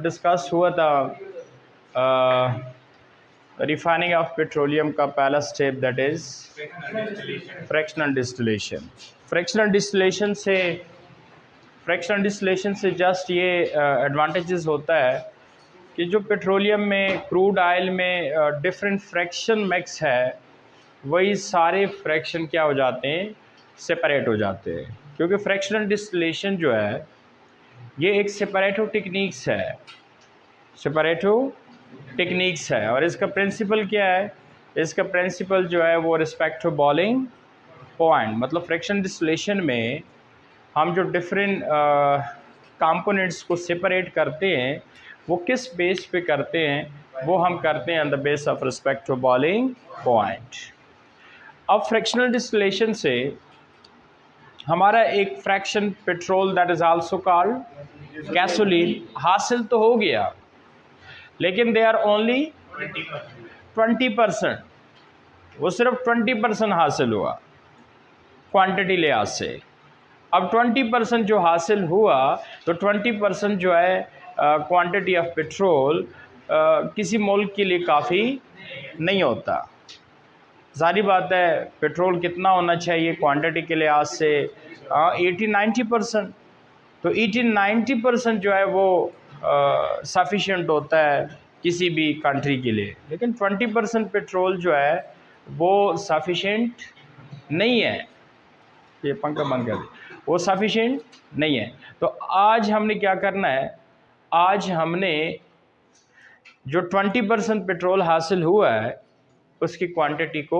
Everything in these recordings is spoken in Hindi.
डिस्कस हुआ था रिफाइनिंग ऑफ पेट्रोलियम का पहला step, that is fractional distillation. Fractional distillation से जस्ट ये एडवांटेजेस होता है कि जो पेट्रोलियम में, क्रूड ऑयल में डिफरेंट फ्रैक्शन मिक्स है, वही सारे फ्रैक्शन क्या हो जाते हैं, सेपरेट हो जाते हैं। क्योंकि फ्रैक्शनल डिस्टिलेशन जो है ये एक सेपरेटो टेक्निक्स है और इसका प्रिंसिपल क्या है, इसका प्रिंसिपल जो है वो रिस्पेक्ट टू बॉइलिंग पॉइंट, मतलब फ्रैक्शनल डिस्टिलेशन में हम जो डिफरेंट कंपोनेंट्स को सेपरेट करते हैं वो किस बेस पे करते हैं, वो हम करते हैं on the base of respect to boiling point. अब फ्रैक्शनल डिस्टिलेशन से हमारा एक fraction petrol that is also called gasoline हासिल तो हो गया, लेकिन दे आर ओनली 20%, वो सिर्फ 20% हासिल हुआ क्वांटिटी लिहाज से। अब 20% जो हासिल हुआ तो 20% जो है क्वांटिटी ऑफ पेट्रोल किसी मुल्क के लिए काफ़ी नहीं होता। जारी बात है, पेट्रोल कितना होना चाहिए क्वांटिटी के लिहाज से, 80-90%। तो 80-90% जो है वो सफिशिएंट होता है किसी भी कंट्री के लिए, लेकिन 20% पेट्रोल जो है वो सफिशिएंट नहीं है। ये पंखा बंद कर दे, वो सफिशिएंट नहीं है। तो आज हमने क्या करना है, आज हमने जो 20% पेट्रोल हासिल हुआ है उसकी क्वांटिटी को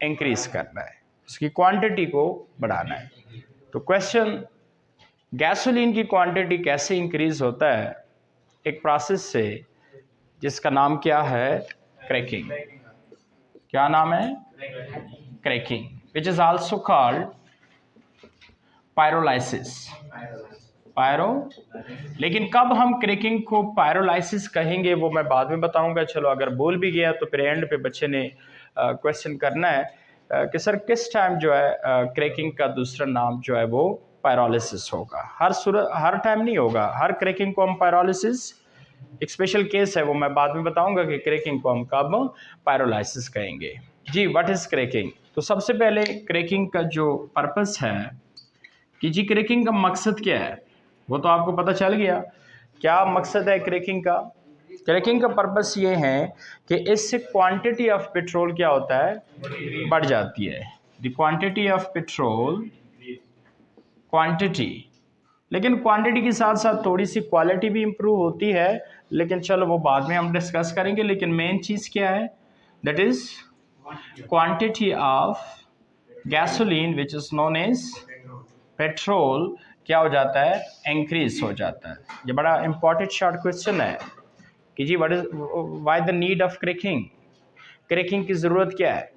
इंक्रीज़ करना है, उसकी क्वांटिटी को बढ़ाना है। तो क्वेश्चन, गैसोलीन की क्वांटिटी कैसे इंक्रीज़ होता है? एक प्रोसेस से जिसका नाम क्या है, क्रैकिंग। क्या नाम है? Cracking, which is also called pyrolysis. लेकिन कब हम क्रैकिंग को पायरोलाइसिस कहेंगे वो मैं बाद में बताऊंगा। चलो, अगर बोल भी गया तो फिर एंड पे बच्चे ने क्वेश्चन करना है कि सर किस टाइम जो है क्रैकिंग का दूसरा नाम जो है वो पायरोलाइसिस होगा। हर टाइम नहीं होगा, हर क्रैकिंग को हम पायरोलाइसिस, एक स्पेशल केस है वो मैं बाद में बताऊंगा कि क्रैकिंग को हम कब पायरोलाइसिस कहेंगे। जी, व्हाट इज़ क्रैकिंग? तो सबसे पहले क्रैकिंग का जो पर्पस है कि जी क्रैकिंग का मकसद क्या है, वो तो आपको पता चल गया। क्या मकसद है क्रैकिंग का? क्रैकिंग का पर्पस ये है कि इससे क्वांटिटी ऑफ पेट्रोल क्या होता है, बढ़ जाती है। The quantity of petrol, quantity, लेकिन क्वांटिटी के साथ साथ थोड़ी सी क्वालिटी भी इम्प्रूव होती है, लेकिन चलो वो बाद में हम डिस्कस करेंगे। लेकिन मेन चीज़ क्या है, that is quantity of gasoline which is known as petrol क्या हो जाता है, इंक्रीज हो जाता है। ये बड़ा इंपॉर्टेंट शॉर्ट क्वेश्चन है कि जी why the need of cracking, cracking की ज़रूरत क्या है?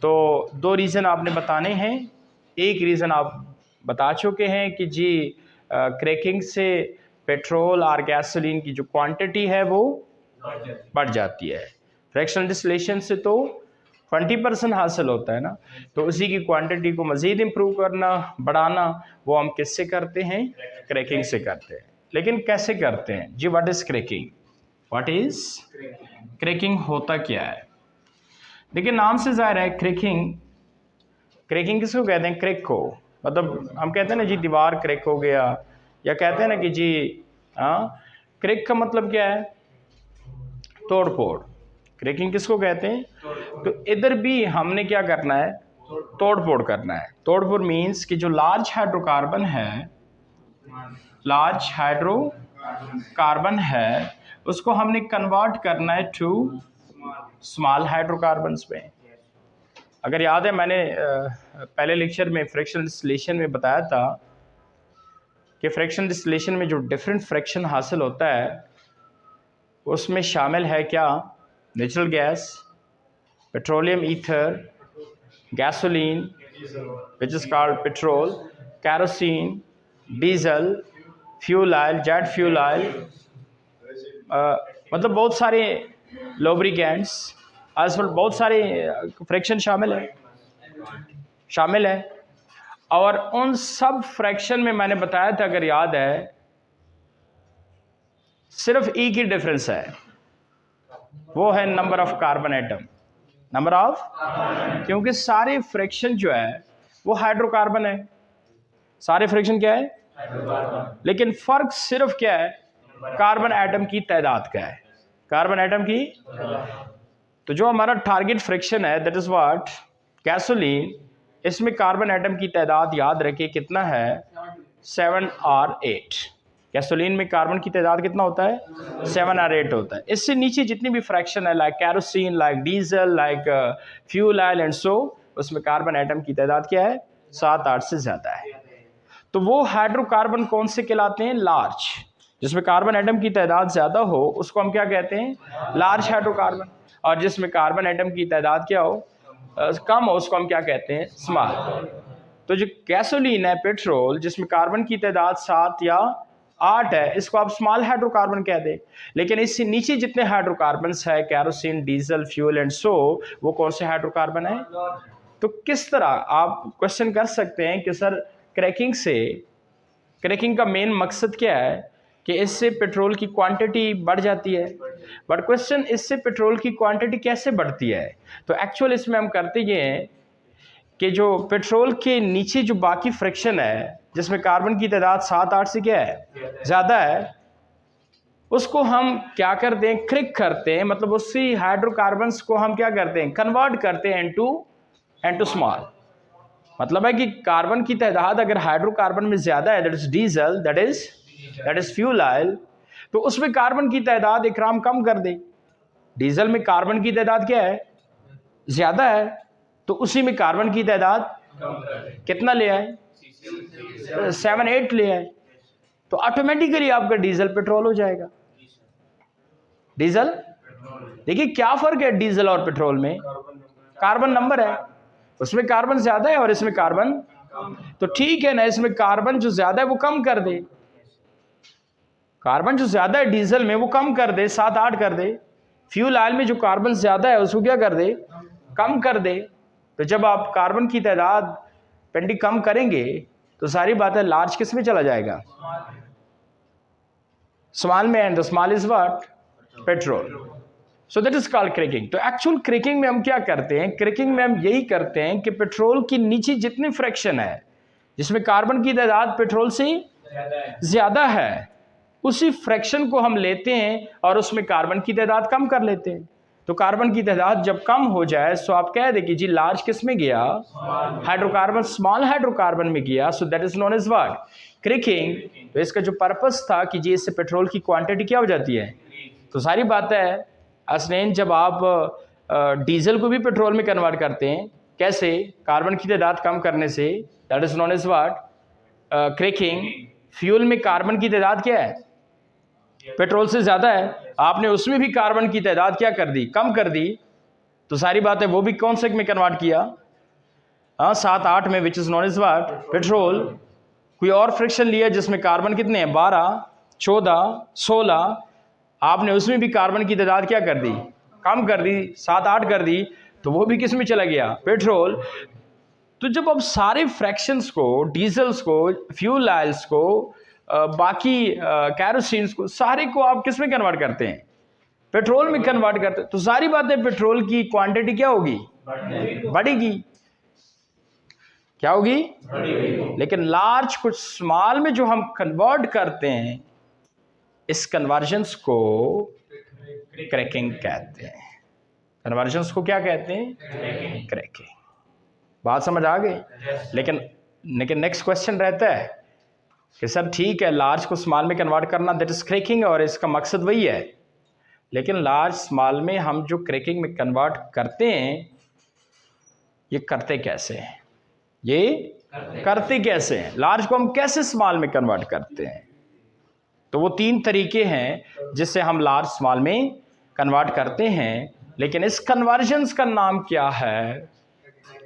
तो दो रीज़न आपने बताने हैं। एक रीज़न आप बता चुके हैं कि जी क्रैकिंग से पेट्रोल और गैसोलीन की जो क्वांटिटी है वो बढ़ जाती है। फ्रैक्शनल डिस्टिलेशन से तो 20% हासिल होता है ना, तो उसी की क्वांटिटी को मज़ीद इम्प्रूव करना, बढ़ाना, वो हम किससे करते हैं, क्रैकिंग से करते हैं। लेकिन कैसे करते हैं जी? What is cracking? What is cracking? होता क्या है? देखिए, नाम से ज़ाहिर है क्रैकिंग। क्रैकिंग किसको कहते हैं? क्रैक को, मतलब हम कहते हैं ना जी दीवार क्रैक हो गया, या कहते हैं ना कि जी क्रैक का मतलब क्या है, तोड़ फोड़। क्रैकिंग किसको कहते हैं? तो इधर भी हमने क्या करना है, तोड़ फोड़ करना है। तोड़ फोड़ मीन्स कि जो लार्ज हाइड्रोकार्बन है उसको हमने कन्वर्ट करना है टू स्मॉल हाइड्रोकार्बन्स में। अगर याद है, मैंने पहले लेक्चर में फ्रैक्शनल डिस्टिलेशन में बताया था कि फ्रैक्शनल डिस्टिलेशन में जो डिफरेंट फ्रैक्शन हासिल होता है उसमें शामिल है क्या, natural gas, petroleum ether, gasoline which is called petrol, kerosene, diesel, fuel oil, jet fuel oil, मतलब बहुत सारे लुब्रिकेंट्स आजकल बहुत सारे फ्रैक्शन शामिल है और उन सब फ्रैक्शन में मैंने बताया था, अगर याद है, सिर्फ ई की डिफरेंस है, वो है number of carbon atom, number of, क्योंकि सारे फ्रैक्शन जो है वो हाइड्रोकार्बन है, सारे फ्रैक्शन क्या है, लेकिन फर्क सिर्फ क्या है, कार्बन एटम की तादाद का है, कार्बन एटम की। तो जो हमारा टारगेट फ्रैक्शन है दैट इज व्हाट, गैसोलीन, इसमें कार्बन एटम की तादाद याद रखिए कितना है, 7 और 8। गैसोलीन में कार्बन की तादाद कितना होता है, 7 और 8 होता है। इससे नीचे जितनी भी फ्रैक्शन है, like kerosene, like diesel, like fuel oil and so, उसमें कार्बन एटम की तादाद क्या है, 7-8 से ज़्यादा है। तो वो हाइड्रोकार्बन कौन से कहलाते हैं, लार्ज, जिसमें कार्बन एटम की तादाद ज़्यादा हो उसको हम क्या कहते हैं, लार्ज हाइड्रोकार्बन, और जिसमें कार्बन एटम की तादाद क्या हो, कम हो, उसको हम क्या कहते हैं, स्मॉल। तो जो गैसोलीन है, पेट्रोल, जिसमें कार्बन की तादाद 7 या 8 है, इसको आप स्मॉल हाइड्रोकार्बन कह दें। लेकिन इससे नीचे जितने हाइड्रोकार्बन्स है, kerosene, diesel, fuel and so, वो कौन से हाइड्रोकार्बन है। तो किस तरह आप क्वेश्चन कर सकते हैं कि सर क्रैकिंग का मेन मकसद क्या है कि इससे पेट्रोल की क्वांटिटी बढ़ जाती है, बट क्वेश्चन इससे पेट्रोल की क्वांटिटी कैसे बढ़ती है। तो एक्चुअल इसमें हम करते ये हैं कि जो पेट्रोल के नीचे जो बाकी फ्रैक्शन है, जिसमें कार्बन की तादाद 7-8 से क्या है, ज़्यादा है, उसको हम क्या करते हैं, क्रैक करते हैं, मतलब उसी हाइड्रोकार्बन्स को हम क्या करते हैं, कन्वर्ट करते हैं इनटू स्मॉल। मतलब है कि कार्बन की तादाद अगर हाइड्रोकार्बन में ज़्यादा है, that is diesel, that is fuel oil, तो उसमें कार्बन की तादाद इकराम कम कर दे। डीजल में कार्बन की तादाद क्या है, ज़्यादा है, तो उसी में कार्बन की तादाद कितना ले आए, 7-8 ले आए, तो ऑटोमेटिकली आपका डीजल पेट्रोल हो जाएगा। डीजल, देखिए क्या फर्क है डीजल और पेट्रोल में, कार्बन नंबर है, उसमें कार्बन ज्यादा है और इसमें कार्बन, तो ठीक है ना, इसमें कार्बन जो ज्यादा है वो कम कर दे, कार्बन जो ज्यादा है डीजल में वो कम कर दे, 7-8 कर दे। फ्यूल ऑयल में जो कार्बन ज्यादा है उसको क्या कर दे, कम कर दे। तो जब आप कार्बन की तादाद पेंटी कम करेंगे तो सारी बात है लार्ज किस में चला जाएगा, स्मॉल में, and the small is what, petrol. So that is called cracking. तो एक्चुअल क्रैकिंग में हम क्या करते हैं, क्रैकिंग में हम यही करते हैं कि पेट्रोल की नीचे जितनी फ्रैक्शन है जिसमें कार्बन की तादाद पेट्रोल से ज्यादा है, उसी फ्रैक्शन को हम लेते हैं और उसमें कार्बन की तादाद कम कर लेते हैं। तो कार्बन की तादाद जब कम हो जाए सो आप कह दें कि जी लार्ज किस में गया, हाइड्रोकार्बन, स्मॉल हाइड्रोकार्बन में गया। So that is known as what, cracking. तो इसका जो पर्पस था कि जी इससे पेट्रोल की क्वांटिटी क्या हो जाती है। तो सारी बात है असनैन, जब आप डीजल को भी पेट्रोल में कन्वर्ट करते हैं, कैसे, कार्बन की तादाद कम करने से, that is known as what, cracking. Fuel में कार्बन की तादाद क्या है, पेट्रोल से ज्यादा है, आपने उसमें भी कार्बन की तादाद क्या कर दी, कम कर दी। तो सारी बात है वो भी कौन से में कन्वर्ट किया, 7-8 में, which is known as what, petrol. कोई और फ्रैक्शन लिया जिसमें कार्बन कितने हैं, 12, 14, 16, आपने उसमें भी कार्बन की तादाद क्या कर दी, कम कर दी, 7-8 कर दी, तो वो भी किस में चला गया, पेट्रोल। तो जब आप सारे फ्रैक्शंस को, डीजल्स को, फ्यूल ऑयल्स को, बाकी कैरोसिन्स को, सारे को आप किस में कन्वर्ट करते हैं, पेट्रोल में कन्वर्ट करते हैं। तो सारी बातें पेट्रोल की क्वांटिटी क्या होगी, बढ़ेगी, क्या होगी, लेकिन लार्ज कुछ स्मॉल में जो हम कन्वर्ट करते हैं, इस कन्वर्जन्स को क्रैकिंग कहते हैं। कन्वर्जन्स को क्या कहते हैं, क्रैकिंग। बात समझ आ गई। लेकिन नेक्स्ट क्वेश्चन रहता है कि सर ठीक है, लार्ज को स्मॉल में कन्वर्ट करना दैट इज क्रैकिंग, और इसका मकसद वही है, लेकिन लार्ज स्मॉल में हम जो क्रैकिंग में कन्वर्ट करते हैं ये करते कैसे हैं, ये करते कैसे हैं, लार्ज को हम कैसे स्मॉल में कन्वर्ट करते हैं। तो वो 3 तरीके हैं जिससे हम लार्ज स्मॉल में कन्वर्ट करते हैं, लेकिन इस कन्वर्जन्स का नाम क्या है,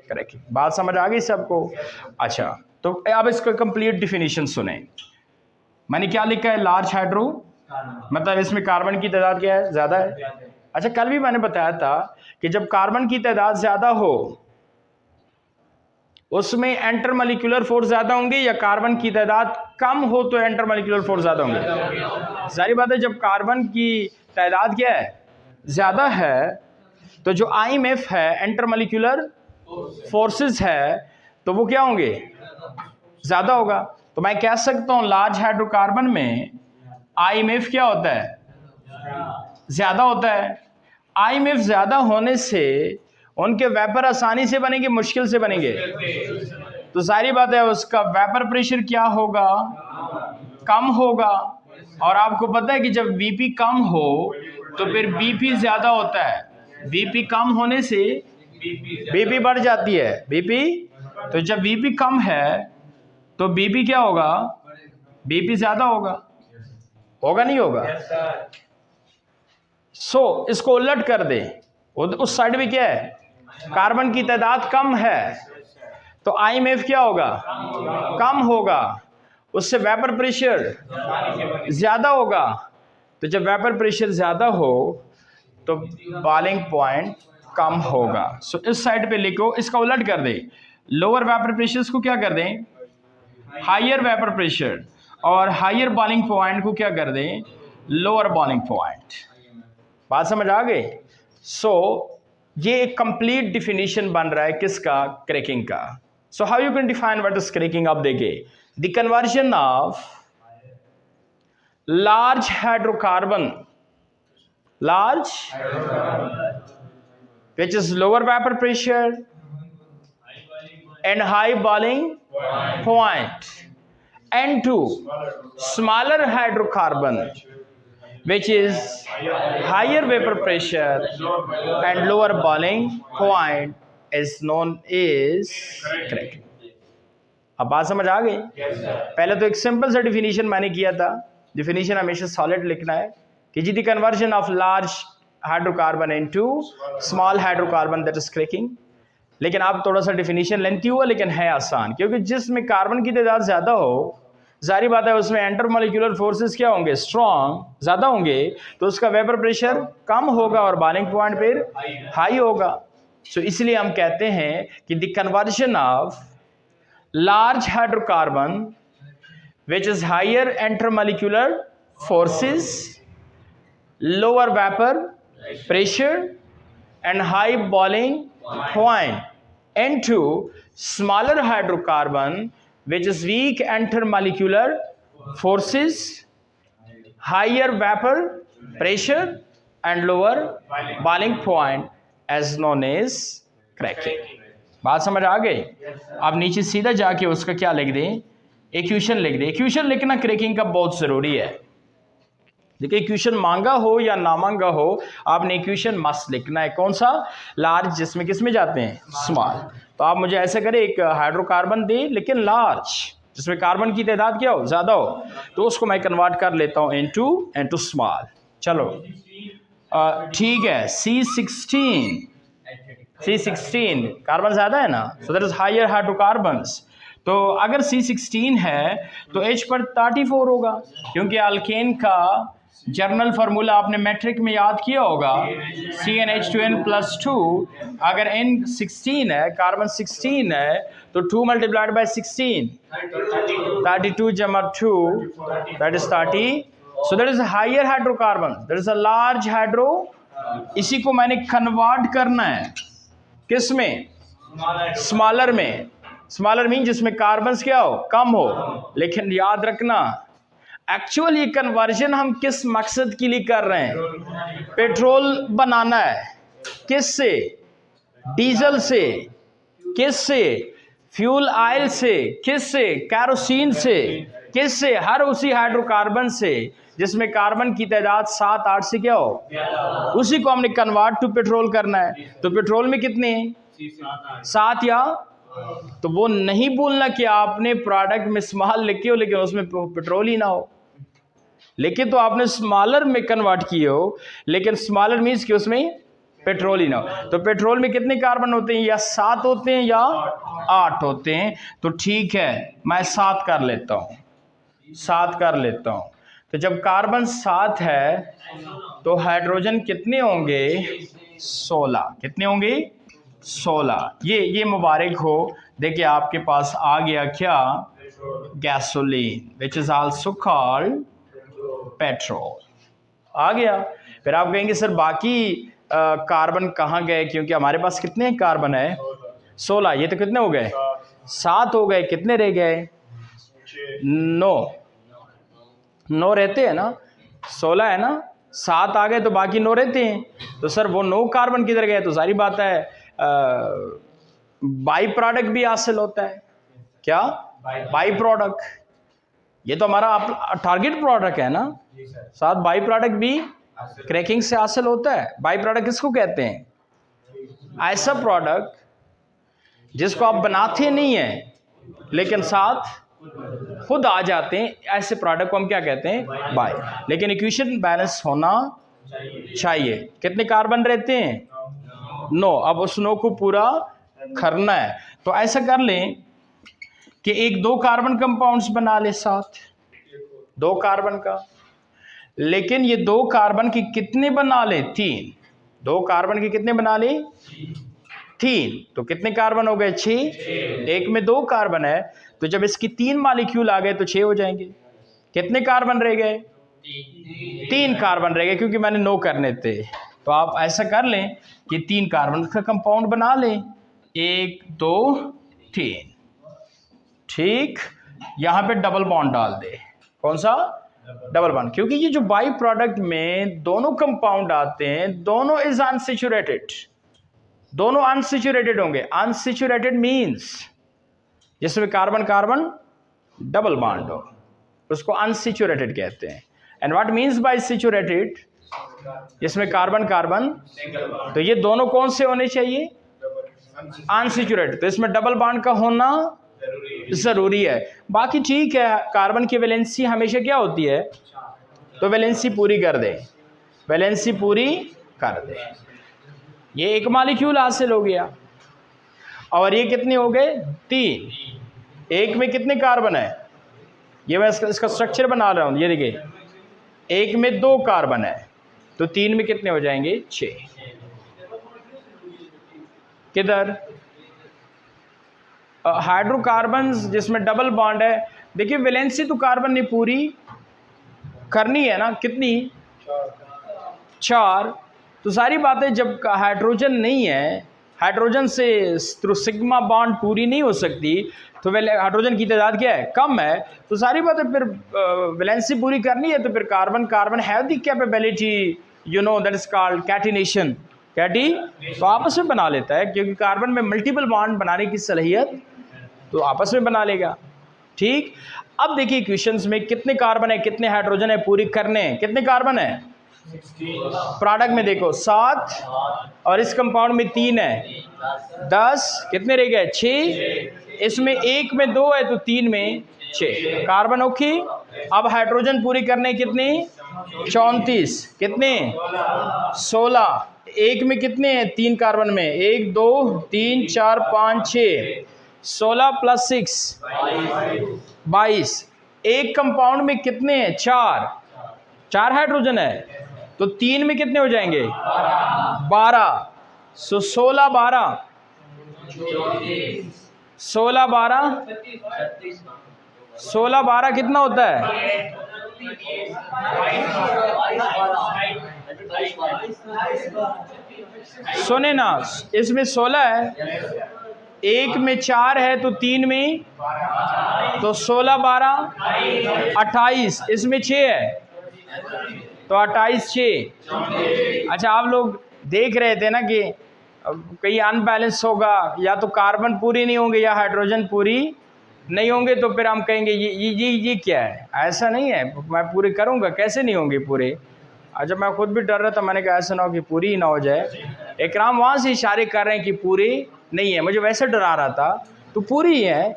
क्रैकिंग। बात समझ आ गई सबको। अच्छा, तो अब इसका कंप्लीट डिफिनीशन सुने। मैंने क्या लिखा है, लार्ज हाइड्रो मतलब इसमें कार्बन की तादाद क्या है, ज़्यादा है। अच्छा, कल भी मैंने बताया था कि जब कार्बन की तादाद ज़्यादा हो उसमें एंटरमॉलिक्यूलर फोर्स ज़्यादा होंगे, या कार्बन की तादाद कम हो तो एंटरमॉलिक्यूलर फोर्स ज़्यादा होंगे? सारी बात है, जब कार्बन की तादाद क्या है, ज़्यादा है, तो जो IMF है, एंटरमॉलिक्यूलर फोर्सेस है, तो वो क्या होंगे, ज़्यादा होगा। तो मैं कह सकता हूँ लार्ज हाइड्रोकार्बन में IMF क्या होता है, ज़्यादा होता है। IMF ज़्यादा होने से उनके वेपर आसानी से बनेंगे, मुश्किल से बनेंगे? तो सारी बात है, उसका वेपर प्रेशर क्या होगा, कम होगा। और आपको पता है कि जब VP कम हो तो फिर BP ज़्यादा होता है। VP कम होने से BP बढ़ जाती है, BP। तो जब VP कम है तो BP क्या होगा, BP ज़्यादा होगा, होगा नहीं होगा? इसको उलट कर दे, उस साइड में क्या है, कार्बन की तादाद कम है, तो IMF क्या होगा, कम होगा, उससे वेपर प्रेशर ज़्यादा होगा। तो जब वेपर प्रेशर ज़्यादा हो तो बॉइलिंग पॉइंट कम होगा। इस साइड पे लिखो, इसका उलट कर दे, लोअर वेपर प्रेशर को क्या कर दें, हायर वेपर प्रेशर, और हायर बॉइलिंग पॉइंट को क्या कर दें, लोअर बॉइलिंग पॉइंट। बात समझ आ गई? ये एक कंप्लीट डिफिनीशन बन रहा है किसका, क्रैकिंग का। So how you can define what is cracking? अब देखिए, the conversion of large hydrocarbon, large which is lower vapor pressure and high boiling point, and to smaller hydrocarbon which is higher vapor pressure and lower boiling point is known as cracking. अब बात समझ आ गई? पहले तो एक सिंपल सा डिफिनीशन मैंने किया था, डिफिनीशन हमेशा सॉलिड लिखना है कि जी the conversion of large hydrocarbon into small hydrocarbon that is cracking. लेकिन आप थोड़ा सा डिफिनीशन लेंथी हुआ, लेकिन है आसान, क्योंकि जिसमें कार्बन की तादाद ज़्यादा हो, जारी बात है उसमें एंटरमॉलिक्यूलर फोर्सेस क्या होंगे, स्ट्रॉन्ग, ज़्यादा होंगे, तो उसका वेपर प्रेशर कम होगा और बॉइलिंग पॉइंट फिर हाई होगा। इसलिए हम कहते हैं कि the conversion of large hydrocarbon which is higher intermolecular forces, lower vapor pressure and high boiling point into smaller hydrocarbon which is weak intermolecular forces, higher vapor pressure and lower boiling point as known as cracking. बात समझ आ गई? अब नीचे सीधा जाके उसका क्या लिख दें, इक्वेशन लिख दें। इक्वेशन लिखना क्रैकिंग का बहुत ज़रूरी है। देखिए, इक्वेशन मांगा हो या ना मांगा हो, आपने इक्वेशन मस्ट लिखना है। कौन सा? लार्ज, जिसमें किस में जाते हैं, स्मॉल। तो आप मुझे ऐसे करें, एक हाइड्रोकार्बन दे लेकिन लार्ज, जिसमें कार्बन की तादाद क्या हो, ज़्यादा हो, तो उसको मैं कन्वर्ट कर लेता हूँ इनटू स्मॉल। चलो ठीक है, C16 कार्बन ज़्यादा है ना, so that is higher hydrocarbons. तो अगर C16 है तो H पर 34 होगा, क्योंकि अल्केन का जर्नल फार्मूला आपने मैट्रिक में याद किया होगा, CnH2n+2। अगर N16 है, कार्बन 16 है, तो 2 मल्टीप्लाइड बाई 16, 32 जमा 2, that is 30। So that is higher hydrocarbon, that is a large hydro. इसी को मैंने कन्वर्ट करना है किस में, स्मॉलर में। स्मॉलर मीन जिसमें कार्बन क्या हो, कम हो। लेकिन याद रखना, एक्चुअल ये कन्वर्जन हम किस मकसद के लिए कर रहे हैं, पेट्रोल बनाना है। किस से? डीजल से। किस से? फ्यूल ऑयल से। किस से? कैरोसिन से। किस से? हर उसी हाइड्रोकार्बन से जिसमें कार्बन की तादाद 7, 8 से क्या हो, उसी को हमने कन्वर्ट टू पेट्रोल करना है। तो पेट्रोल में कितने हैं, 7 या, तो वो नहीं बोलना कि आपने प्रोडक्ट में स्मॉल लिखे हो लेकिन उसमें पेट्रोल ही ना हो। लेकिन तो आपने स्मॉलर में कन्वर्ट किए हो, लेकिन स्मॉलर मीन्स कि उसमें पेट्रोल ही ना हो। तो पेट्रोल में कितने कार्बन होते हैं, या 7 होते हैं या 8 होते हैं। तो ठीक है, मैं 7 कर लेता हूँ, 7 कर लेता हूँ। तो जब कार्बन 7 है तो हाइड्रोजन कितने होंगे? 16। कितने होंगे? 16। ये मुबारक हो, देखिए आपके पास आ गया क्या? Gasoline, which is also called petrol. आ गया। फिर आप कहेंगे सर बाकी कार्बन कहाँ गए? क्योंकि हमारे पास कितने कार्बन है? 16। ये तो कितने हो गए? 7 हो गए। कितने रह गए? 9 रहते हैं ना। 16 है ना, 7 आ गए तो बाकी 9 रहते हैं। तो सर वो 9 कार्बन किधर गए? तो सारी बात है बाई प्रोडक्ट भी हासिल होता है। क्या? By product. ये तो हमारा टारगेट प्रोडक्ट है ना। साथ बाई प्रोडक्ट भी क्रैकिंग से हासिल होता है। बाई प्रोडक्ट किसको कहते हैं? ऐसा प्रोडक्ट जिसको आप बनाते नहीं हैं लेकिन साथ खुद आ जाते हैं, ऐसे प्रोडक्ट को हम क्या कहते हैं? बाई। लेकिन इक्वेशन बैलेंस होना चाहिए। कितने कार्बन रहते हैं? 9। अब उस 9 को पूरा करना है। तो ऐसा कर लें कि एक 2 कार्बन कंपाउंड्स बना ले साथ, 2 कार्बन का। लेकिन ये 2 कार्बन की कितने बना ले? 3। 2 कार्बन की कितने बना ले? 3। तो कितने कार्बन हो गए? 6। एक में 2 कार्बन है तो जब इसकी 3 मॉलिक्यूल आ गए तो 6 हो जाएंगे। कितने कार्बन रह गए? 3 कार्बन रह गए, क्योंकि मैंने 9 करने थे। तो आप ऐसा कर लें कि 3 कार्बन का कंपाउंड बना लें। 1 2 3। ठीक। यहां पे डबल बॉन्ड डाल दे। कौन सा? Double bond. क्योंकि ये जो बाई प्रोडक्ट में दोनों कंपाउंड आते हैं, दोनों इज अनसैचुरेटेड। दोनों अनसैचुरेटेड होंगे। अनसैचुरेटेड मींस जिसमें कार्बन कार्बन डबल बॉन्ड हो, उसको अनसैचुरेटेड कहते हैं। And what means by saturated? जिसमें कार्बन कार्बन, तो ये दोनों कौन से होने चाहिए? अनसैचुरेटेड। तो इसमें डबल बॉन्ड का होना जरूरी है। बाकी ठीक है, कार्बन की वैलेंसी हमेशा क्या होती है? तो वैलेंसी पूरी कर दे, वैलेंसी पूरी कर दे। ये एक मॉलिक्यूल हासिल हो गया। और ये कितने हो गए? 3। एक में कितने कार्बन है? ये मैं इसका स्ट्रक्चर बना रहा हूं। ये देखिए, एक में 2 कार्बन है तो 3 में कितने हो जाएंगे? 6। किधर? हाइड्रोकार्बन्स जिसमें डबल बॉन्ड है। देखिए वैलेंसी तो कार्बन ने पूरी करनी है ना। कितनी? 4। तो सारी बातें जब हाइड्रोजन नहीं है, हाइड्रोजन से थ्रू सिग्मा बॉन्ड पूरी नहीं हो सकती, तो हाइड्रोजन की तादाद क्या है? कम है। तो सारी बातें फिर वैलेंसी पूरी करनी है तो फिर carbon carbon have the capability, you know, that is called catenation. कैटी तो आपस में बना लेता है, क्योंकि कार्बन में मल्टीपल बॉन्ड बनाने की सलाहियत तो आपस में बना लेगा। ठीक। अब देखिए इक्वेशंस में कितने कार्बन है, कितने हाइड्रोजन है, पूरी करने हैं। कितने कार्बन है? प्रोडक्ट में देखो 7 और इस कंपाउंड में 3 है, 10। कितने रह गए? 6। इसमें एक में 2 है तो 3 में 6 कार्बन। ओके। अब हाइड्रोजन पूरी करने कितने? 34। कितने? 16। एक में कितने हैं? 3 कार्बन में 1 2 3 4 5 6। 16 + 6 22। एक कंपाउंड में कितने हैं? 4 हाइड्रोजन है तो 3 में कितने हो जाएंगे? 12। सो 16 12 16 12 कितना होता है? सुने ना, इसमें 16 है, एक में 4 है तो 3 में, तो 16 12 28। इसमें 6 है तो 28 6। अच्छा, आप लोग देख रहे थे ना कि कहीं अनबैलेंस होगा, या तो कार्बन पूरी नहीं होंगे या हाइड्रोजन पूरी नहीं होंगे, तो फिर हम कहेंगे ये क्या है? ऐसा नहीं है, मैं पूरे करूंगा, कैसे नहीं होंगे पूरे? अच्छा, मैं खुद भी डर रहा था, मैंने कहा ऐसा ना हो कि पूरी ही ना हो जाए। इकराम वहाँ से इशारे कर रहे हैं कि पूरी नहीं है, मुझे वैसे डरा रहा था, तो पूरी ही है।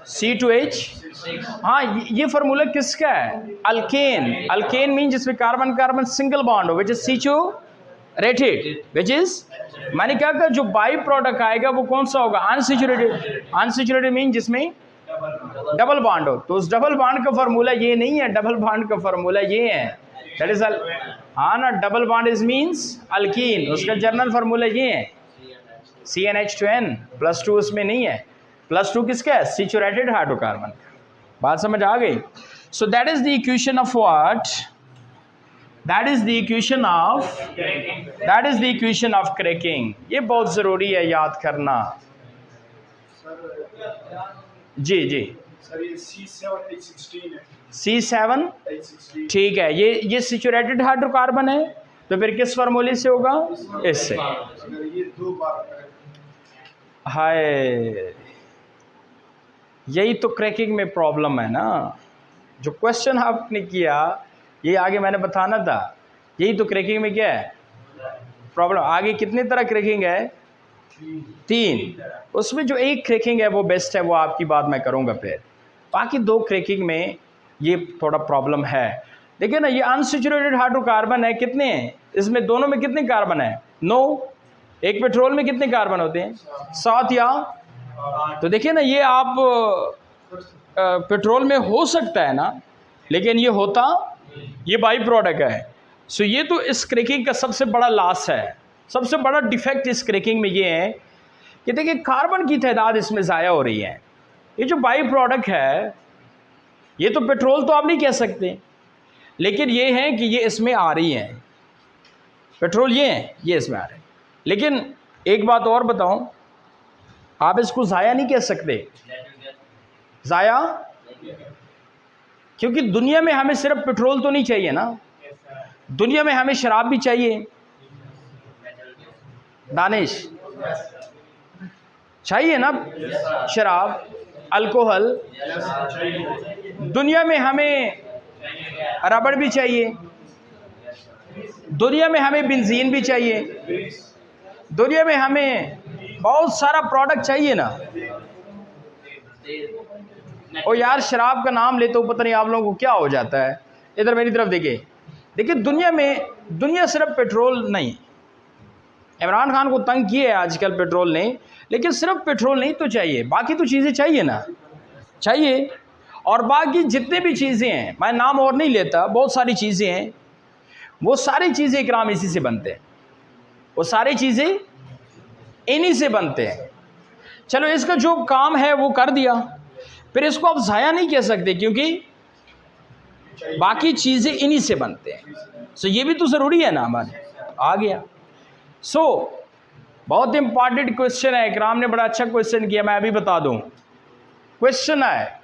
C2H, हाँ, ये फार्मूला किसका है? अल्केन। अल्केन मीन जिसमें कार्बन कार्बन सिंगल बॉन्ड हो, which is saturated, which is, मैंने क्या कहा, जो बाई प्रोडक्ट आएगा वो कौन सा होगा? अनसैचुरेटेड। अनसैचुरेटेड मीन जिसमें डबल बॉन्ड हो तो उस डबल बॉन्ड का फार्मूला ये नहीं है, डबल बॉन्ड का फार्मूला ये है, दैट इज हाँ ना, double bond is means alkyne, उसका जर्नल फार्मूला ये है CnH2n, +2 उसमें नहीं है, +2 किसका है, सैचुरेटेड हाइड्रोकार्बन। बात समझ आ गई? सो that is the equation of what, that is the equation of cracking. ये बहुत ज़रूरी है याद करना। जी जी सर ये C7H16 है। C7 H16 ठीक है, ये सैचुरेटेड हाइड्रोकार्बन है, तो फिर किस फार्मूले से होगा, इससे। अगर ये 2 बार हाय, यही तो क्रैकिंग में प्रॉब्लम है ना, जो क्वेश्चन आपने किया ये आगे मैंने बताना था, यही तो क्रैकिंग में क्या है प्रॉब्लम। आगे कितनी तरह क्रैकिंग है, 3, उसमें जो एक क्रैकिंग है वो बेस्ट है, वो आपकी बात मैं करूँगा। फिर बाकी 2 क्रैकिंग में ये थोड़ा प्रॉब्लम है। देखिए ना, ये अनसैचुरेटेड हाइड्रोकार्बन है, कितने हैं इसमें, दोनों में कितने कार्बन है, 9। एक पेट्रोल में कितने कार्बन होते हैं, 7 या, तो देखिए ना, ये आप पेट्रोल में हो सकता है ना, लेकिन ये होता, ये बाई प्रोडक्ट है। सो ये तो इस क्रैकिंग का सबसे बड़ा लॉस है, सबसे बड़ा डिफेक्ट इस क्रैकिंग में ये है कि देखिए कार्बन की तादाद इसमें ज़ाया हो रही है। ये जो बाई प्रोडक्ट है, ये तो पेट्रोल तो आप नहीं कह सकते, लेकिन ये है कि ये इसमें आ रही हैं, पेट्रोल ये है, ये इसमें आ रहे हैं। लेकिन एक बात और बताऊं, आप इसको ज़ाया नहीं कह सकते, ज़ाया, क्योंकि दुनिया में हमें सिर्फ पेट्रोल तो नहीं चाहिए ना, दुनिया में हमें शराब भी चाहिए, दानिश चाहिए ना, शराब, अल्कोहल, दुनिया में हमें रबड़ भी चाहिए, दुनिया में हमें बेंजीन भी चाहिए, दुनिया में हमें बहुत सारा प्रोडक्ट चाहिए ना। और यार शराब का नाम लेते हो पता नहीं आप लोगों को क्या हो जाता है। इधर मेरी तरफ देखिए, देखिए दुनिया सिर्फ पेट्रोल नहीं, इमरान खान को तंग किए है आजकल पेट्रोल ने, लेकिन सिर्फ पेट्रोल नहीं तो चाहिए, बाकी तो चीज़ें चाहिए ना, चाहिए। और बाकी जितने भी चीज़ें हैं, मैं नाम और नहीं लेता, बहुत सारी चीज़ें हैं, वो सारी चीज़ें इकराम इसी से बनते हैं, वो सारी चीज़ें इन्हीं से बनते हैं। चलो इसका जो काम है वो कर दिया, फिर इसको आप ज़ाया नहीं कह सकते क्योंकि बाकी चीज़ें इन्हीं से बनते हैं। सो ये भी तो ज़रूरी है ना हमारे, आ गया। सो बहुत इंपॉर्टेंट क्वेश्चन है, इकराम ने बड़ा अच्छा क्वेश्चन किया, मैं अभी बता दूं। क्वेश्चन है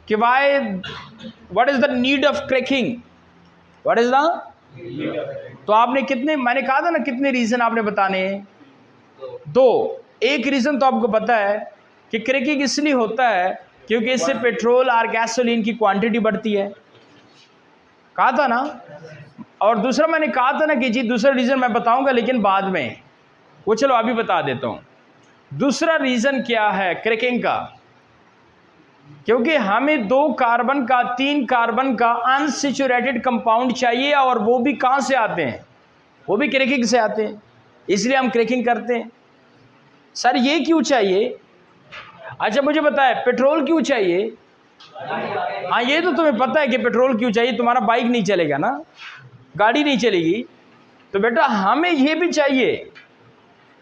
कि why, what is the need of cracking, what is the, तो आपने कितने, मैंने कहा था ना कितने रीज़न आपने बताने हैं, 2। एक रीज़न तो आपको पता है कि क्रैकिंग इसलिए होता है क्योंकि इससे पेट्रोल और गैसोलीन की क्वांटिटी बढ़ती है, कहा था ना। और दूसरा मैंने कहा था ना कि जी दूसरा रीज़न मैं बताऊंगा लेकिन बाद में, वो चलो अभी बता देता हूँ। दूसरा रीज़न क्या है क्रैकिंग का, क्योंकि हमें 2 कार्बन का 3 कार्बन का अनसैचुरेटेड कंपाउंड चाहिए, और वो भी कहाँ से आते हैं, वो भी क्रैकिंग से आते हैं, इसलिए हम क्रैकिंग करते हैं। सर ये क्यों चाहिए, अच्छा मुझे बताए पेट्रोल क्यों चाहिए, हाँ ये तो तुम्हें पता है कि पेट्रोल क्यों चाहिए, तुम्हारा बाइक नहीं चलेगा ना, गाड़ी नहीं चलेगी, तो बेटा हमें ये भी चाहिए।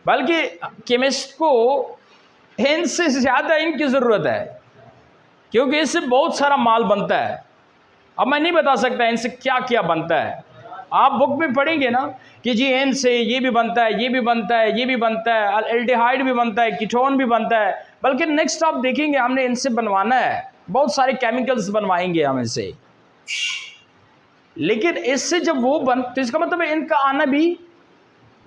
बल्कि केमिस्ट को इनसे ज़्यादा इनकी ज़रूरत है, क्योंकि इससे बहुत सारा माल बनता है। अब मैं नहीं बता सकता इनसे क्या क्या बनता है, आप बुक में पढ़ेंगे ना कि जी एन से ये भी बनता है, ये भी बनता है, ये भी बनता है, एल्डिहाइड भी बनता है, कीटोन भी बनता है। बल्कि नेक्स्ट आप देखेंगे हमने इनसे बनवाना है, बहुत सारे केमिकल्स बनवाएंगे हम इनसे, लेकिन इससे जब वो बन, तो इसका मतलब इनका आना भी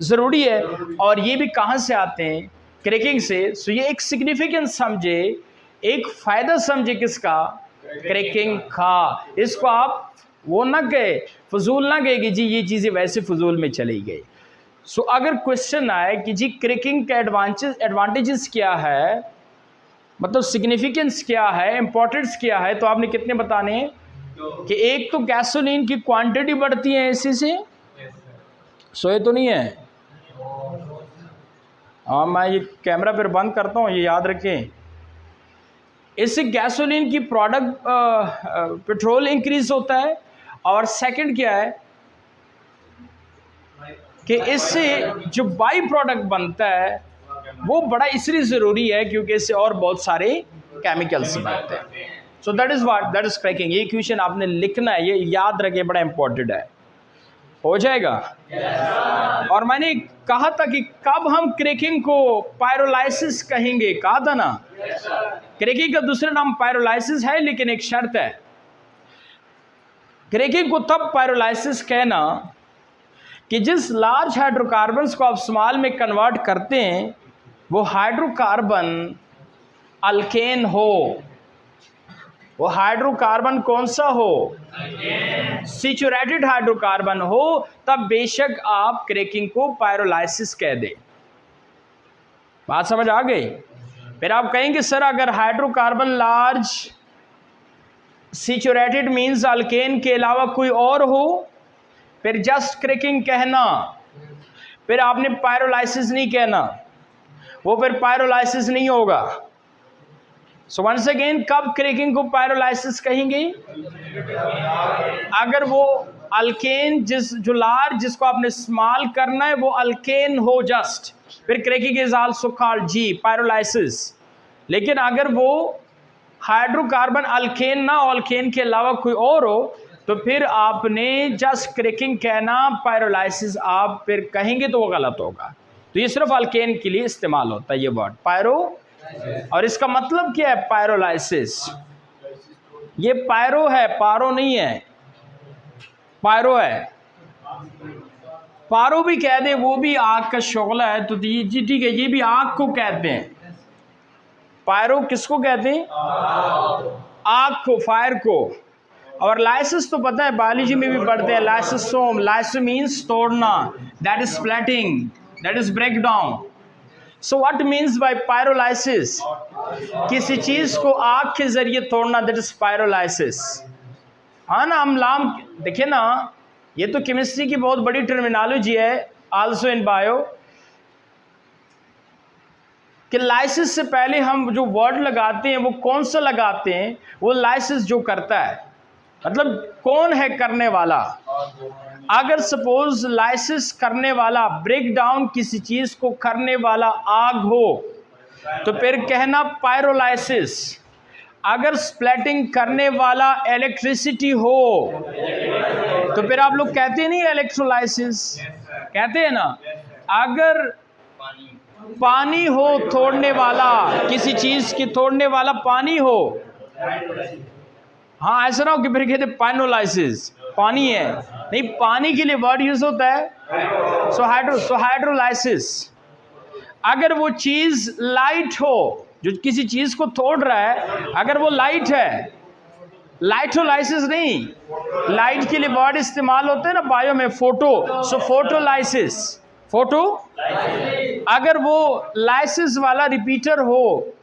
ज़रूरी है। और ये भी कहाँ से आते हैं, क्रैकिंग से। सो ये एक सिग्निफिकेंस समझे, एक फ़ायदा समझे किसका, क्रैकिंग का। इसको आप वो ना कहे, फजूल ना कहे कि जी ये चीज़ें वैसे फजूल में चली गई। सो अगर क्वेश्चन आए कि जी क्रैकिंग का एडवांटेजेस क्या है, मतलब सिग्निफिकेंस क्या है, इम्पोर्टेंस क्या है, तो आपने कितने बताने हैं कि एक तो गैसोलीन की क्वांटिटी बढ़ती है इसी से, सोए तो नहीं है, हाँ मैं ये कैमरा फिर बंद करता हूँ, ये याद रखें। इससे गैसोलीन की प्रोडक्ट पेट्रोल इंक्रीज होता है, और सेकंड क्या है कि इससे जो बाई प्रोडक्ट बनता है वो बड़ा इसलिए ज़रूरी है क्योंकि इससे और बहुत सारे केमिकल्स बनते हैं। So that is what, that is cracking. ये क्वेश्चन आपने लिखना है, ये याद रखे, बड़ा इंपॉर्टेंट है। हो जाएगा? और मैंने कहा था कि कब हम क्रैकिंग को पायरोलाइसिस कहेंगे, कहा था ना। क्रैकिंग का दूसरा नाम पायरोलाइसिस है, लेकिन एक शर्त है। क्रैकिंग को तब पायरोलाइसिस कहना कि जिस लार्ज हाइड्रोकार्बन्स को आप स्मॉल में कन्वर्ट करते हैं वो हाइड्रोकार्बन अल्केन हो। वो हाइड्रोकार्बन कौन सा हो? सैचुरेटेड हाइड्रोकार्बन हो, तब बेशक आप क्रैकिंग को पायरोलाइसिस कह दें। बात समझ आ गई? फिर आप कहेंगे सर अगर hydrocarbon large saturated means alkane के अलावा कोई और हो, फिर जस्ट क्रैकिंग कहना, फिर आपने पायरोलाइसिस नहीं कहना, वो फिर पायरोलाइसिस नहीं होगा। सो वंस अगेन, कब क्रैकिंग को पायरोलाइसिस कहेंगे? अगर वो अल्केन जो लार्ज जिसको आपने स्मॉल करना है वो अल्केन हो जस्ट, फिर cracking is also called ji pyrolysis. लेकिन अगर वो हाइड्रोकार्बन अल्केन ना, अल्केन के अलावा कोई और हो, तो फिर आपने जस्ट क्रैकिंग कहना, पायरोलाइसिस आप फिर कहेंगे तो वो गलत होगा। तो ये सिर्फ अल्केन के लिए इस्तेमाल होता है ये वर्ड पायरो। और इसका मतलब क्या है पायरोलाइसिस? ये पायरो है, पारो नहीं है, पायरो है। पारो भी कह दे, वो भी आग का शोला है, तो ये जी ठीक है, ये भी आग को कहते हैं। पायरो किसको कहते हैं? आग को, फायर को। और लाइसिस तो पता है, बायोलॉजी में भी पढ़ते हैं, लाइसोसोम। लाइसो मीन्स तोड़ना, that is splitting, that is break down. So what means by pyrolysis? किसी चीज को आग के जरिए तोड़ना, दैट इज पायरोलाइसिस। हाँ ना, हम लाम देखिए ना, ये तो केमिस्ट्री की बहुत बड़ी टर्मिनोलॉजी है, आल्सो इन बायो, कि लाइसिस से पहले हम जो वर्ड लगाते हैं वो कौन सा लगाते हैं? वो लाइसिस जो करता है, मतलब कौन है करने वाला। अगर सपोज लाइसिस करने वाला, ब्रेक डाउन किसी चीज को करने वाला आग हो, तो फिर कहना पायरोलाइसिस। अगर स्प्लिटिंग करने वाला इलेक्ट्रिसिटी हो, तो फिर आप लोग कहते नहीं इलेक्ट्रोलाइसिस, कहते हैं ना। अगर पानी हो तोड़ने वाला, किसी चीज की तोड़ने वाला पानी हो, हाँ ऐसा ना हो कि फिर कहते पाइनोलाइसिस, पानी है नहीं, पानी के लिए वर्ड यूज होता है सो हाइड्रोलाइसिस। अगर वो चीज लाइट हो, जो किसी चीज को तोड़ रहा है, अगर वो लाइट है, लाइटोलाइसिस नहीं, लाइट के लिए वर्ड इस्तेमाल होते हैं ना बायो में, फोटो, सो फोटोलाइसिस, फोटो। अगर वो लाइसिस वाला रिपीटर हो,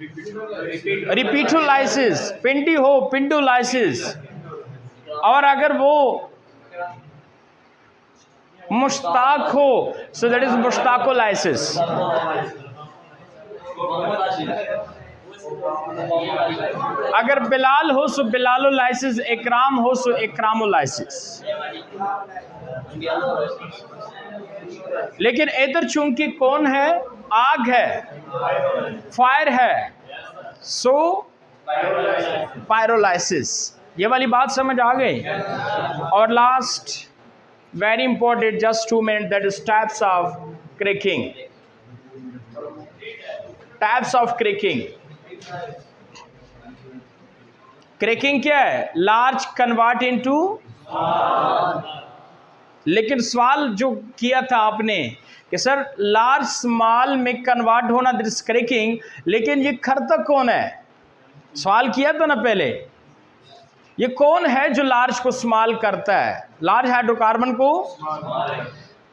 रिपीटोलाइसिस, पिंडी हो, पिंडोलाइसिस। और अगर वो मुश्ताक हो, सो दैट इज मुश्ताकोलाइसिस। अगर बिलाल हो सो बिलालोलाइसिस, इकराम हो सो इकरामोलाइसिस। लेकिन इधर चूंकि कौन है? आग है, फायर है, सो पायरोलाइसिस। ये वाली बात समझ आ गई? और last very important, just 2 minute, that is types of cracking. Types of cracking. Cracking क्या है? लार्ज कन्वर्ट इनटू, लेकिन सवाल जो किया था आपने कि सर लार्ज स्मॉल में कन्वर्ट होना, दैट इज क्रैकिंग, लेकिन ये करता कौन है? सवाल किया था ना पहले, ये कौन है जो लार्ज को स्मॉल करता है, लार्ज हाइड्रोकार्बन को?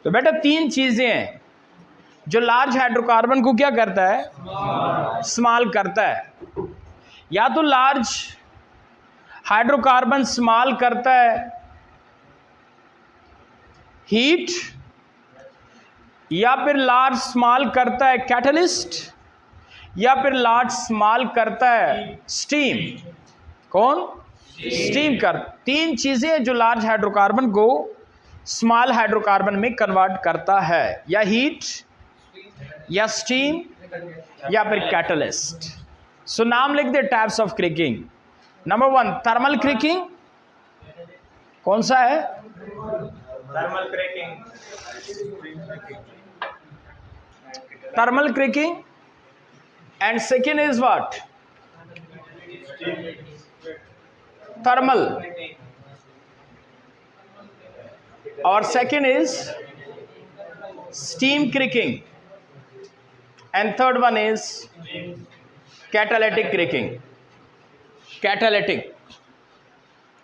तो बेटा 3 चीजें हैं जो लार्ज हाइड्रोकार्बन को क्या करता है? स्मॉल करता है। या तो लार्ज हाइड्रोकार्बन स्मॉल करता है हीट, या फिर लार्ज स्मॉल करता है कैटलिस्ट, या फिर लार्ज स्मॉल करता है? स्टीम। कौन? स्टीम कर। तीन चीजें हैं जो लार्ज हाइड्रोकार्बन को स्मॉल हाइड्रोकार्बन में कन्वर्ट करता है, या हीट, या स्टीम, या फिर कैटलिस्ट। सो नाम लिख दे types of cracking. Number 1 thermal cracking. कौन सा है? Thermal cracking. Thermal cracking. And second is what? Thermal. और second is steam cracking. And third one is catalytic cracking. Catalytic.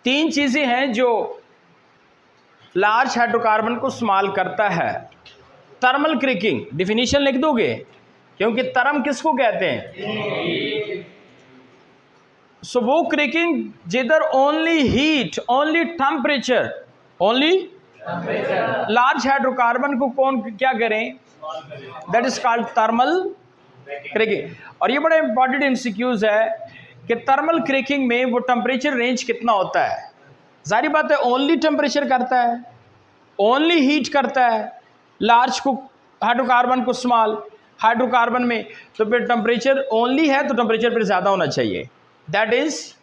तीन चीजें हैं जो लार्ज हाइड्रोकार्बन को स्मॉल करता है। थर्मल क्रैकिंग डिफिनीशन लिख दोगे, क्योंकि थर्म किसको कहते हैं? सो वो क्रैकिंग जिधर only heat, only temperature, only large hydrocarbon को कौन क्या करें? That is called thermal cracking. और ये बड़ा इंपॉर्टेंट एमसीक्यूज है कि थर्मल क्रैकिंग में वो टेम्परेचर रेंज कितना होता है। जारी बात है, ओनली टेम्परेचर करता है, ओनली हीट करता है लार्ज को, हाइड्रोकार्बन को स्मॉल हाइड्रोकार्बन में, तो फिर टेम्परेचर ओनली है तो टेम्परेचर फिर ज्यादा होना चाहिए। That is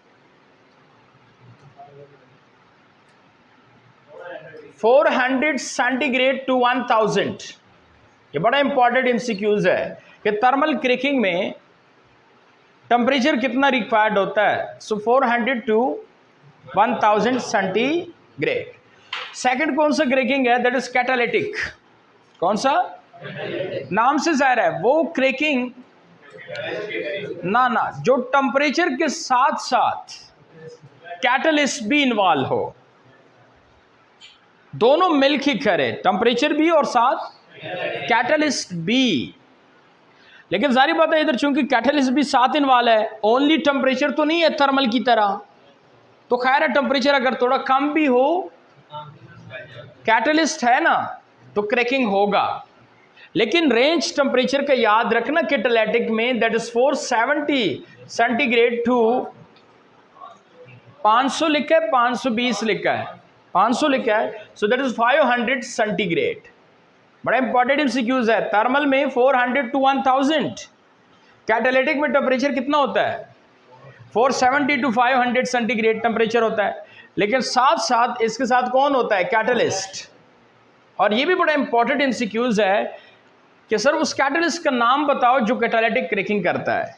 400 centigrade to 1000। ये बड़ा इंपॉर्टेंट एमसीक्यूज है कि थर्मल क्रैकिंग में टेम्परेचर कितना रिक्वायर्ड होता है। सो 400 टू 1000 सेंटीग्रेड। सेकंड कौन सा क्रैकिंग है? That is catalytic. कौन सा? नाम से जाहिर है वो क्रैकिंग ना जो टेम्परेचर के साथ साथ कैटलिस्ट भी इन्वॉल्व हो, दोनों मिलकर ही करे, टेम्परेचर भी और साथ कैटलिस्ट भी। लेकिन जारी बात है इधर चूंकि कैटलिस्ट भी साथ इन्वॉल्व है, ओनली टेम्परेचर तो नहीं है थर्मल की तरह, तो खैर है टेम्परेचर अगर थोड़ा कम भी हो, कैटलिस्ट है ना, तो क्रैकिंग होगा। लेकिन रेंज टेम्परेचर का याद रखना कैटालिटिक में, दैट इज 470 सेंटीग्रेड टू 500 लिखा है, 520 लिखा है, 500 लिखा है, सो दैट इज 500 सेंटीग्रेड। बड़ा इंपॉर्टेंट एमसीक्यूज है। थर्मल में 400 टू 1000, कैटालिटिक में टेम्परेचर कितना होता है? 470 टू 500 सेंटीग्रेड टेम्परेचर होता है। लेकिन साथ साथ इसके साथ कौन होता है? कैटलिस्ट। और ये भी बड़ा इंपॉर्टेंट एमसीक्यूज है कि सर उस कैटलिस्ट का नाम बताओ जो कैटालिटिक क्रैकिंग करता है।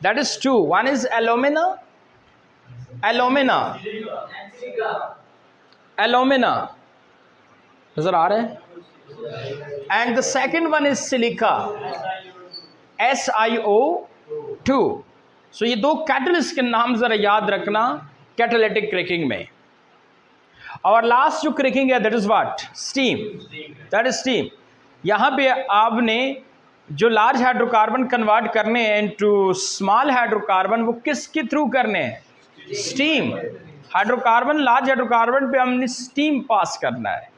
That is 2। One is alumina, alumina, alumina नजर आ रहे हैं, and the second one is silica, SiO2। सो ये दो कैटलिस्ट के नाम जरा याद रखना कैटालिटिक क्रैकिंग में। और लास्ट जो क्रैकिंग है that is what? Steam. That is steam. यहां पे आपने जो लार्ज हाइड्रोकार्बन कन्वर्ट करने हैं इनटू स्मॉल हाइड्रोकार्बन, वो किसके थ्रू करने हैं? स्टीम। हाइड्रोकार्बन, लार्ज हाइड्रोकार्बन पे हमने स्टीम पास करना है।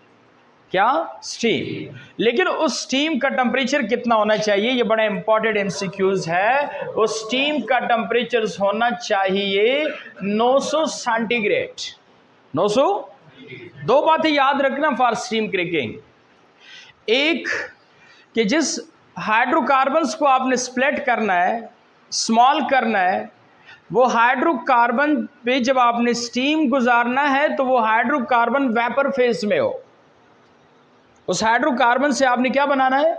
क्या? स्टीम। लेकिन उस स्टीम का टेम्परेचर कितना होना चाहिए? ये बड़ा इंपॉर्टेंट एमसीक्यूज है। उस स्टीम का टेम्परेचर होना चाहिए 900 सेंटीग्रेड। 900। दो बातें याद रखना फॉर स्टीम क्रैकिंग। एक कि जिस हाइड्रोकार्बन्स को आपने स्प्लिट करना है, स्मॉल करना है, वो हाइड्रोकार्बन पे जब आपने स्टीम गुजारना है तो वो हाइड्रोकार्बन वेपर फेज में हो। उस हाइड्रोकार्बन से आपने क्या बनाना है?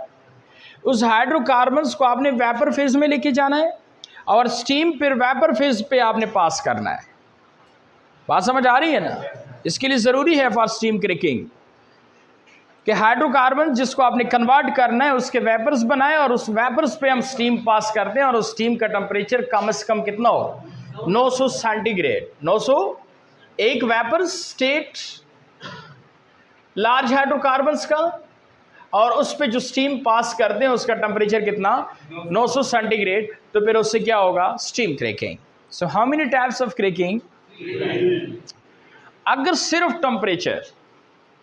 उस हाइड्रोकार्बन्स को आपने वेपर फेज में लेके जाना है और स्टीम फिर वेपर फेज पे आपने पास करना है। बात समझ आ रही है ना? इसके लिए ज़रूरी है फॉर स्टीम क्रैकिंग कि हाइड्रोकार्बन जिसको आपने कन्वर्ट करना है उसके वेपर्स बनाए और उस वेपर्स पे हम स्टीम पास करते हैं और उस स्टीम का टेम्परेचर कम से कम कितना हो? 900 सेंटीग्रेड। 900 एक वेपर स्टेट लार्ज हाइड्रोकार्बन्स का, और उस पे जो स्टीम पास करते हैं उसका टेम्परेचर कितना? 900 सेंटीग्रेड। तो फिर उससे क्या होगा? Steam cracking. So how many types of cracking? अगर सिर्फ टेम्परेचर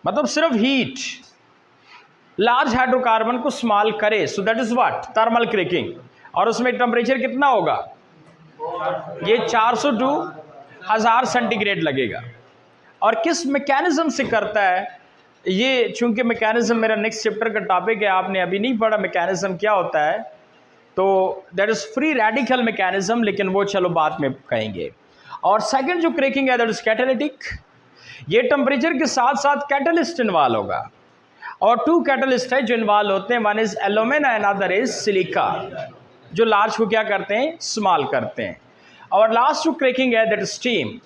मतलब सिर्फ हीट लार्ज हाइड्रोकार्बन को स्मॉल करे, सो that is what? Thermal cracking. और उसमें टेम्परेचर कितना होगा, ये 400 टू 1000 सेंटीग्रेड लगेगा। और किस मैकेनिज्म से करता है ये, चूंकि मैकेनिज्म मेरा नेक्स्ट चैप्टर का टॉपिक है, आपने अभी नहीं पढ़ा मैकेनिज्म क्या होता है, तो that is free radical mechanism, लेकिन वो चलो बाद में कहेंगे। और सेकंड जो क्रैकिंग है दैट इज़ कैटालिटिक, ये टेम्परेचर के साथ साथ कैटलिस्ट इन्वॉल्व होगा, और 2 कैटलिस्ट है जो इन्वॉल्व होते हैं, one is alumina and other is silica, जो लार्ज को क्या करते हैं, स्मॉल करते हैं। और लास्ट जो क्रैकिंग है दैट इज स्टीम,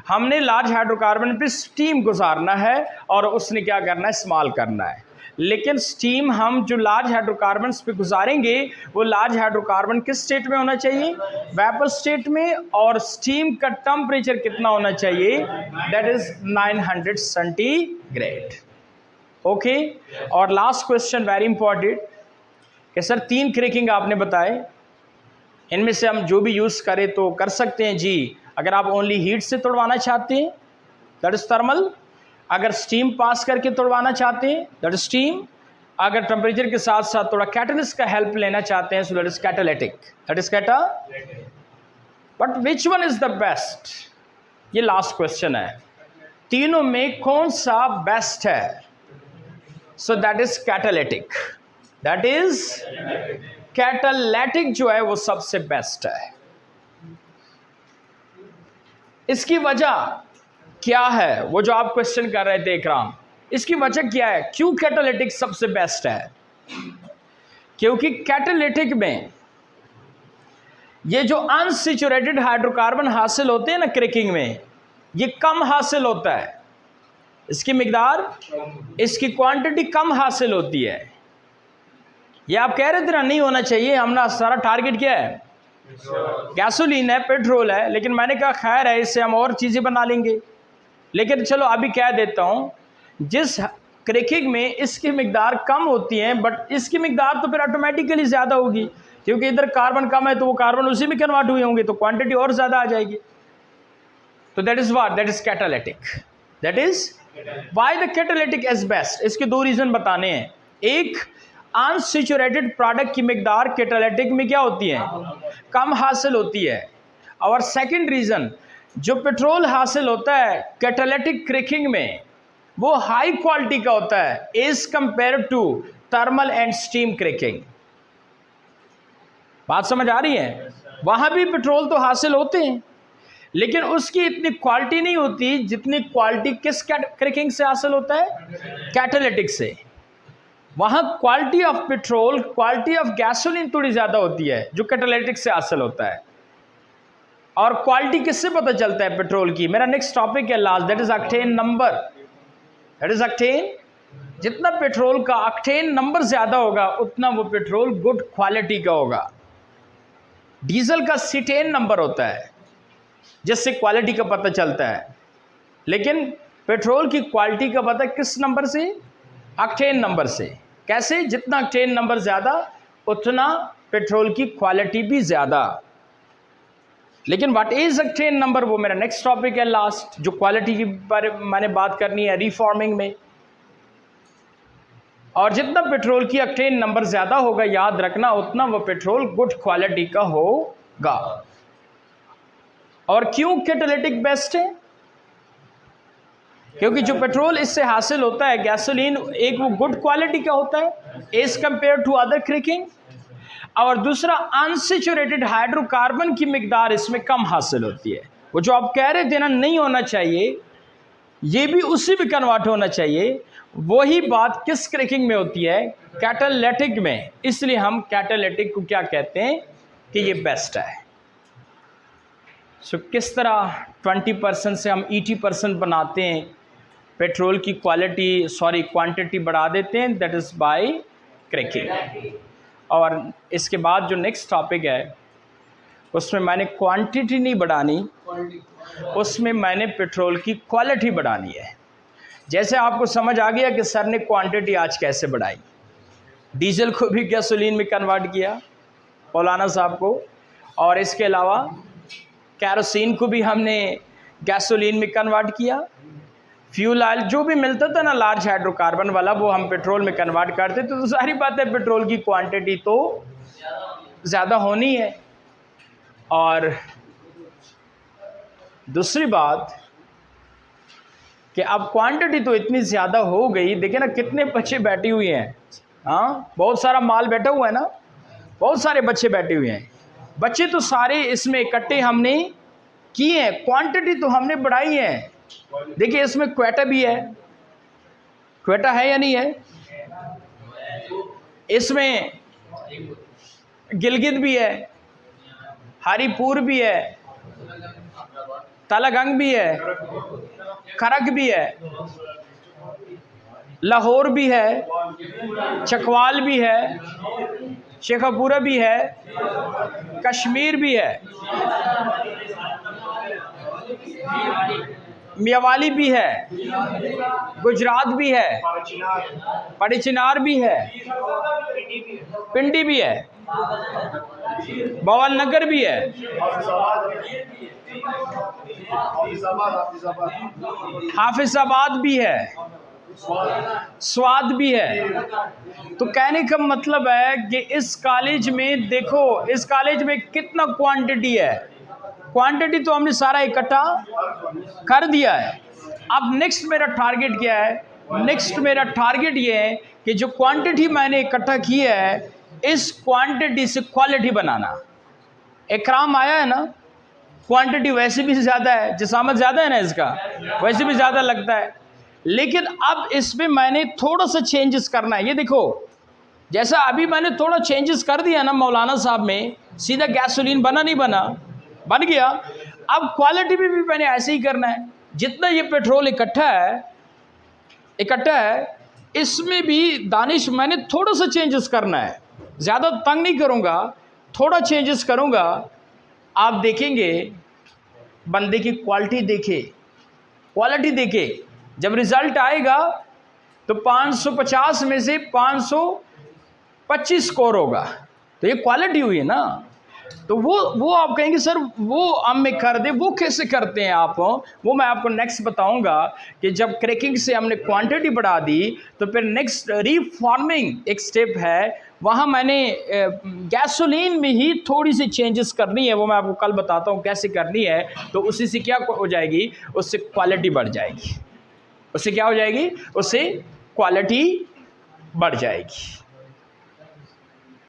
हमने लार्ज हाइड्रोकार्बन पे स्टीम गुजारना है और उसने क्या करना है, स्मॉल करना है। लेकिन स्टीम हम जो लार्ज हाइड्रोकार्बन पे गुजारेंगे वो लार्ज हाइड्रोकार्बन किस स्टेट में होना चाहिए, वेपर स्टेट में, और स्टीम का टेम्परेचर कितना होना चाहिए, दैट इज 900 सेंटीग्रेड। ओके। और लास्ट क्वेश्चन वेरी इंपॉर्टेंट कि सर 3 क्रैकिंग आपने बताए, इनमें से हम जो भी यूज़ करें तो कर सकते हैं जी। अगर आप ओनली हीट से तोड़वाना चाहते हैं दैट इज़ थर्मल, अगर स्टीम पास करके तोड़वाना चाहते हैं दैट इज स्टीम, अगर टेम्परेचर के साथ साथ थोड़ा कैटलिस्ट का हेल्प लेना चाहते हैं सो that is catalytic, that is catalytic. But which one is the best, ये लास्ट क्वेश्चन है, तीनों में कौन सा बेस्ट है, सो that is catalytic, that is catalytic जो है वो सबसे बेस्ट है। इसकी वजह क्या है, वो जो आप क्वेश्चन कर रहे थे इकराम, इसकी वजह क्या है, क्यों कैटालिटिक सबसे बेस्ट है? क्योंकि कैटालिटिक में ये जो अनसैचुरेटेड हाइड्रोकार्बन हासिल होते हैं ना क्रैकिंग में, ये कम हासिल होता है, इसकी मिकदार, इसकी क्वांटिटी कम हासिल होती है। ये आप कह रहे थे ना नहीं होना चाहिए, हमने सारा टारगेट क्या है, गैसोलीन है, पेट्रोल है, लेकिन मैंने कहा खैर है इससे हम और चीज़ें बना लेंगे। लेकिन चलो अभी कह देता हूँ, जिस क्रैकिंग में इसकी मिकदार कम होती है बट इसकी मिकदार तो फिर ऑटोमेटिकली ज़्यादा होगी, क्योंकि इधर कार्बन कम है तो वो कार्बन उसी में कन्वर्ट हुए होंगे, तो क्वांटिटी और ज़्यादा आ जाएगी। तो that is what, that is catalytic, that is why the catalytic is best. इसके 2 रीज़न बताने हैं। एक, अनसैचुरेटेड प्रोडक्ट की मिकदार कैटालिटिक में क्या होती है, कम हासिल होती है। और सेकंड रीज़न, जो पेट्रोल हासिल होता है कैटालिटिक क्रैकिंग में वो हाई क्वालिटी का होता है as compare to thermal and steam cracking. बात समझ आ रही है? वहां भी पेट्रोल तो हासिल होते हैं लेकिन उसकी इतनी क्वालिटी नहीं होती जितनी क्वालिटी किस क्रैकिंग से हासिल होता है, कैटालिटिक से। वहां quality of petrol, quality of gasoline थोड़ी ज़्यादा होती है जो कैटालिटिक से हासिल होता है। और क्वालिटी किससे पता चलता है पेट्रोल की, मेरा नेक्स्ट टॉपिक है last, that is octane number, that is octane. जितना पेट्रोल का ऑक्टेन नंबर ज़्यादा होगा उतना वो पेट्रोल गुड क्वालिटी का होगा। डीजल का सीटेन नंबर होता है जिससे क्वालिटी का पता चलता है, लेकिन पेट्रोल की क्वालिटी का पता किस नंबर से, ऑक्टेन नंबर से। कैसे, जितना ऑक्टेन नंबर ज़्यादा उतना पेट्रोल की क्वालिटी भी ज़्यादा। लेकिन व्हाट इज ऑक्टेन नंबर वो मेरा नेक्स्ट टॉपिक है लास्ट, जो क्वालिटी की बारे मैंने बात करनी है रीफॉर्मिंग में। और जितना पेट्रोल की ऑक्टेन नंबर ज़्यादा होगा, याद रखना, उतना वो पेट्रोल गुड क्वालिटी का होगा। और क्यों कैटालिटिक बेस्ट है? क्योंकि जो पेट्रोल इससे हासिल होता है गैसोलीन, एक वो गुड क्वालिटी का होता है as compare to other cracking, और दूसरा अनसैचुरेटेड हाइड्रोकार्बन की मिकदार इसमें कम हासिल होती है। वो जो आप कह रहे थे ना नहीं होना चाहिए, ये भी उसी में कन्वर्ट होना चाहिए। वही बात किस क्रैकिंग में होती है, कैटालिटिक में। इसलिए हम कैटालिटिक को क्या कहते हैं कि ये बेस्ट है। सो किस तरह 20% से हम 80% बनाते हैं, पेट्रोल की क्वांटिटी बढ़ा देते हैं, दैट इज़ बाय क्रैकिंग। और इसके बाद जो नेक्स्ट टॉपिक है उसमें मैंने क्वांटिटी नहीं बढ़ानी, उसमें मैंने पेट्रोल की क्वालिटी बढ़ानी है। जैसे आपको समझ आ गया कि सर ने क्वांटिटी आज कैसे बढ़ाई, डीजल को भी गैसोलीन में कन्वर्ट किया मौलाना साहब को, और इसके अलावा कैरोसिन को भी हमने गैसोलीन में कन्वर्ट किया। फ्यूल ऑयल जो भी मिलता था ना लार्ज हाइड्रोकार्बन वाला, वो हम पेट्रोल में कन्वर्ट करते थे। तो सारी बात है पेट्रोल की क्वांटिटी तो ज़्यादा होनी है। और दूसरी बात कि अब क्वांटिटी तो इतनी ज़्यादा हो गई, देखिए ना कितने बच्चे बैठे हुए हैं, हाँ बहुत सारा माल बैठा हुआ है ना, बहुत सारे बच्चे बैठे हुए हैं। बच्चे तो सारे इसमें इकट्ठे हमने किए हैं, क्वांटिटी तो हमने बढ़ाई है। देखिए इसमें क्वेटा भी है, क्वेटा है या नहीं है, इसमें गिलगित भी है, हरिपुर भी है, तलागंग भी है, खरक भी है, लाहौर भी है, चकवाल भी है, शेखपुरा भी है, कश्मीर भी है, मियावाली भी है, गुजरात भी है, पड़ीचिनार भी है, पिंडी भी है, बवाल नगर भी है, हाफिजाबाद भी है, स्वाद भी है। तो कहने का मतलब है कि इस कॉलेज में देखो, इस कॉलेज में कितना क्वांटिटी है, क्वांटिटी तो हमने सारा इकट्ठा कर दिया है। अब नेक्स्ट मेरा टारगेट क्या है, नेक्स्ट मेरा टारगेट ये है कि जो क्वांटिटी मैंने इकट्ठा की है, इस क्वांटिटी से क्वालिटी बनाना। इकराम आया है ना, क्वांटिटी वैसे भी ज़्यादा है, जिसामत ज़्यादा है ना इसका, वैसे भी ज़्यादा लगता है, लेकिन अब इसमें मैंने थोड़ा सा चेंजेस करना है। ये देखो जैसा अभी मैंने थोड़ा चेंजेस कर दिया ना मौलाना साहब में, सीधा गैसोलीन बना नहीं बना, बन गया। अब क्वालिटी भी मैंने ऐसे ही करना है। जितना ये पेट्रोल इकट्ठा है इसमें भी दानिश मैंने थोड़ा सा चेंजेस करना है, ज़्यादा तंग नहीं करूँगा, थोड़ा चेंजेस करूँगा। आप देखेंगे बंदे की क्वालिटी देखे, जब रिज़ल्ट आएगा तो 550 में से 525 स्कोर होगा, तो ये क्वालिटी हुई है ना। तो वो आप कहेंगे सर वो हम में कर दे, वो कैसे करते हैं आप, वो मैं आपको नेक्स्ट बताऊंगा कि जब क्रैकिंग से हमने क्वांटिटी बढ़ा दी तो फिर नेक्स्ट रीफॉर्मिंग एक स्टेप है, वहाँ मैंने गैसोलीन में ही थोड़ी सी चेंजेस करनी है, वो मैं आपको कल बताता हूँ कैसे करनी है। तो उसी से क्या हो जाएगी, उससे क्वालिटी बढ़ जाएगी, उससे क्या हो जाएगी, उससे क्वालिटी बढ़ जाएगी।